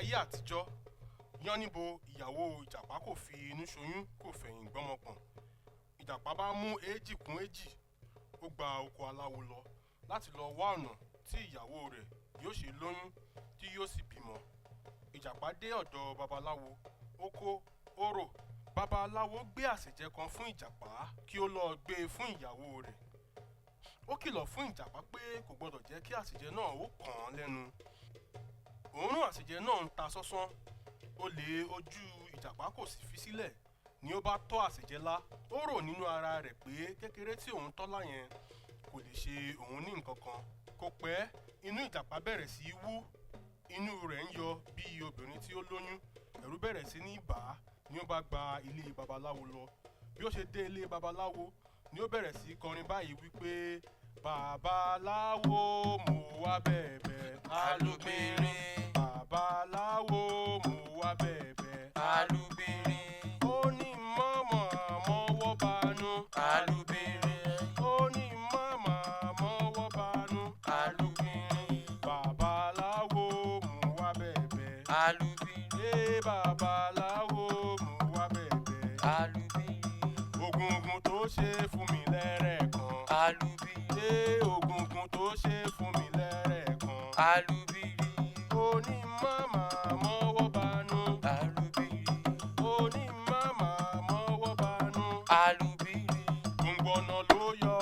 ayé àtijọ́, Yánníbo ìyàwó ìjàpá kò fi inú ṣoyún kò fẹ̀yìn gbọ́mọpọ̀n. Ìjàpá bá mú èjì kún èjì, ó gba oko aláwo lọ láti lọ wá ọ̀nà tí ìyàwó rẹ̀ yóò ṣe lóyún tí yóò sì bímọ. Ìjàpá dé ọ̀dọ̀ babaláwo, ó kó orò. Babaláwo gbé àsèjẹ kan fún ìjàpá kí ó lọ gbé e fún ìyàwó rẹ̀. Ó kìlọ̀ fún ìjàpá pé kò gbọdọ̀ jẹ́ kí àsèjẹ náà ó kàn án lẹ́nu. Òórùn àsèjẹ náà ń ta sánsán. Olè ojú ìjàpá kò sì fi sílẹ̀ ni ó bá tọ́ àsèjẹ lá. Ó rò nínú ara rẹ̀ pé kékeré tí òun tọ́lá yẹn kò lè ṣe òun ní nǹkan kan. Kò pẹ́, inú ìjàpá bẹ̀rẹ̀ sí í wú, inú rẹ̀ ń yọ bí obìnrin tí ó lóyún. Ẹ̀rù bẹ̀rẹ̀ sí ní bà á ni ó bá gba ilé babaláwo lọ. Bí ó ṣe dé ilé babaláwo ni ó bẹ̀rẹ̀ sí kọrin báyìí wípé babaláwo mo wá bẹ̀bẹ̀ alúbìnrin. Babaláwo mo wá bẹ̀bẹ̀ Alúbìnrin. ó ní mọ̀mọ́ mọ́wọ́ banú. Alúbìnrin. Ó ní mọ̀mọ́ mọ́wọ́ banú. Alúbìnrin. Babaláwo mo wá bẹ̀bẹ̀. Alúbìnrin. Babaláwo mo wá bẹ̀bẹ̀. Alúbìnrin. Ògùngùn tó ṣe fún mi lẹ́rẹ̀kan. Alúbìnrin. Ògùngùn tó ṣe fún mi lẹ́rẹ̀kan. Alúbìnrin. Ó ní mọ̀mọ́ mọ́wọ́ banú. Alúbìnrin. Ó ní mọ̀mọ́ mọ́wọ́ banú. Alúbìnrin. Gbogbo ọ̀nà ló yọ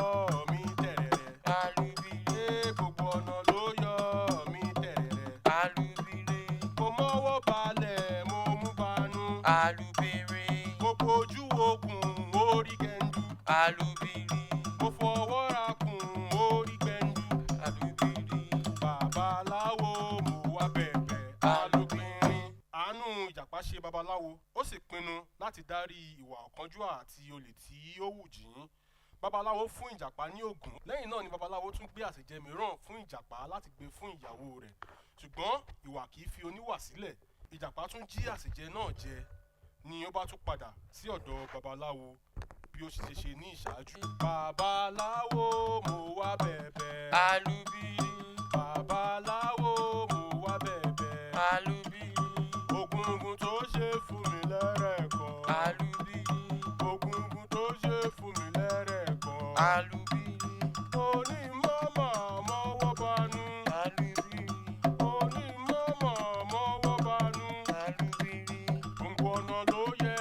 mí tẹ̀rẹ̀rẹ̀. Alúbìnrin. Gbogbo ọ̀nà ló yọ mí tẹ̀rẹ̀rẹ̀. Alúbìnrin. Mo mọ́wọ́ balẹ̀ mo mú banú. Alúbìnrin. Mo fojú okùn orí gẹ̀ǹdú. Alúbìnrin. Mo fọwọ́ ra kùn orí gbẹ̀ǹdú. Alúbìnrin. Babaláwo mo wá bẹ̀bẹ̀. Alúbìnrin. Àánú ìjàpá ṣe babaláwo, ó sì pinnu láti dárí ìwà ọ̀kánjúà àti olè tí ó wù jìn. Babaláwo fún ìjàpá ní ògùn. Lẹ́yìn náà ni babaláwo tún gbé àsèjẹ mìíràn fún ìjàpá láti gbé fún ìyàwó rẹ̀. Ṣùgbọ́n ìwà kìí fi oníwà sílẹ̀. Ìjàpá tún jí àsèjẹ náà jẹ ni ó bá tún padà sí ọ̀dọ̀ babaláwo bí ó ṣe ṣe ní ìṣáájú. Babaláwo mo wá bẹ̀bẹ̀. Alúbìnrin. Babaláwo mo wá bẹ̀bẹ̀. Alúbìnrin. Ògùngùn tó ṣe fún mi lẹ́rẹ̀kan. Alúbìnrin. Ògùngùn tó ṣe fún mi lẹ́rẹ̀kan. Alúbìnrin. Ó ní mọ̀mọ́ mọ́wọ́ banú. Alúbìnrin. Ó ní mọ̀mọ́ mọ́wọ́ banú. Alúbìnrin. Gbogbo ọ̀nà ló yẹ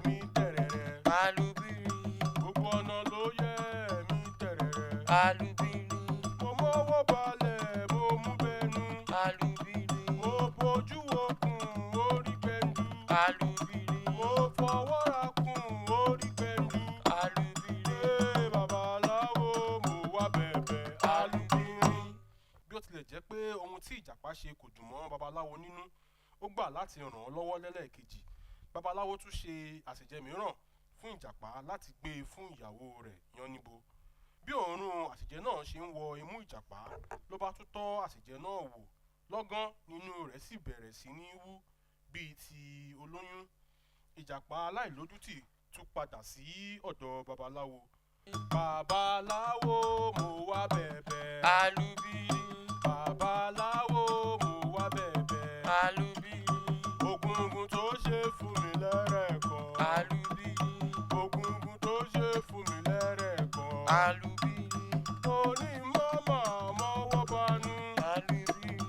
mí tẹ̀rẹ̀rẹ̀. Alúbìnrin. Gbogbo ọ̀nà ló yẹ mí tẹ̀rẹ̀rẹ̀. Alúbìnrin. Mo mọ́wọ́ balẹ̀ mo mú bẹnu. Alúbìnrin. Mo fojú okùn orí gbẹ̀ǹdú. Alúbìnrin. Mo fọwọ́ ra kùn orí gbẹ̀ǹdú. Alúbìnrin. Babaláwo mo wá bẹ̀bẹ̀. Alúbìnrin. Bí ó tilẹ̀ jẹ́ pé ohun tí ìjàpá ṣe kò dùn mọ́ babaláwo nínú, ó gbà láti ràn án lọ́wọ́ lẹ́lẹ́ẹ̀kejì. Babaláwo tún ṣe àsèjẹ mìíràn fún ìjàpá láti gbé e fún ìyàwó rẹ̀ Yánníbo. Bí òórùn àsèjẹ náà ṣe ń wọ imú ìjàpá ló bá tún tọ́ àsèjẹ náà wò. Lọ́gán nínú rẹ̀ sì bẹ̀rẹ̀ sí ní wú bíi ti olóyún. Ìjàpá aláìlójútì tún padà sí ọ̀dọ̀ babaláwo. Babaláwo mo wá bẹ̀bẹ̀. Alúbìnrin. Babaláwo mo wá bẹ̀bẹ̀. Alúbìnrin. Ògùngùn tó ṣe fún mi lẹ́rẹ̀kan. Alúbìnrin. Ògùngùn tó ṣe fún mi lẹ́rẹ̀kan. Alúbìnrin. Ó ní mọ̀mọ́ mọ́wọ́ banú. Alúbìnrin.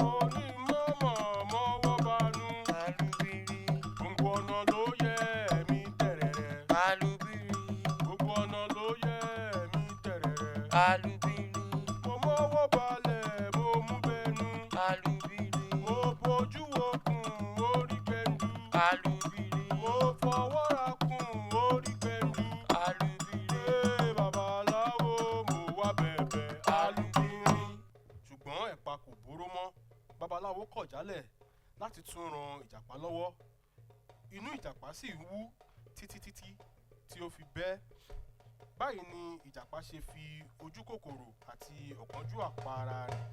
Ó ní mọ̀mọ́ mọ́wọ́ banú. Alúbìnrin. Gbogbo ọ̀nà ló yẹ mí tẹ̀rẹ̀rẹ̀. Alúbìnrin. Gbogbo ọ̀nà ló yẹ mí tẹ̀rẹ̀rẹ̀. Alúbìnrin. Mo mọ́wọ́ balẹ̀ mo mú bẹnu. Alúbìnrin. Mo fojú okùn orí gbẹ̀ǹdú. Alúbìnrin. Mo fọwọ́ ra kùn orí gbẹ̀ǹdú. Alúbìnrin. Babaláwo mo wá bẹ̀bẹ̀. Alúbìnrin. Ṣùgbọ́n ẹ̀pà kò bóró mọ́. Babaláwo kọ̀ jálẹ̀ láti tún ran ìjàpá lọ́wọ́. Inú ìjàpá sì wú títí tí ó fi bẹ́. Báyìí ni ìjàpá ṣe fi ojú kòkòrò àti ọ̀kánjúà pa ara rẹ̀.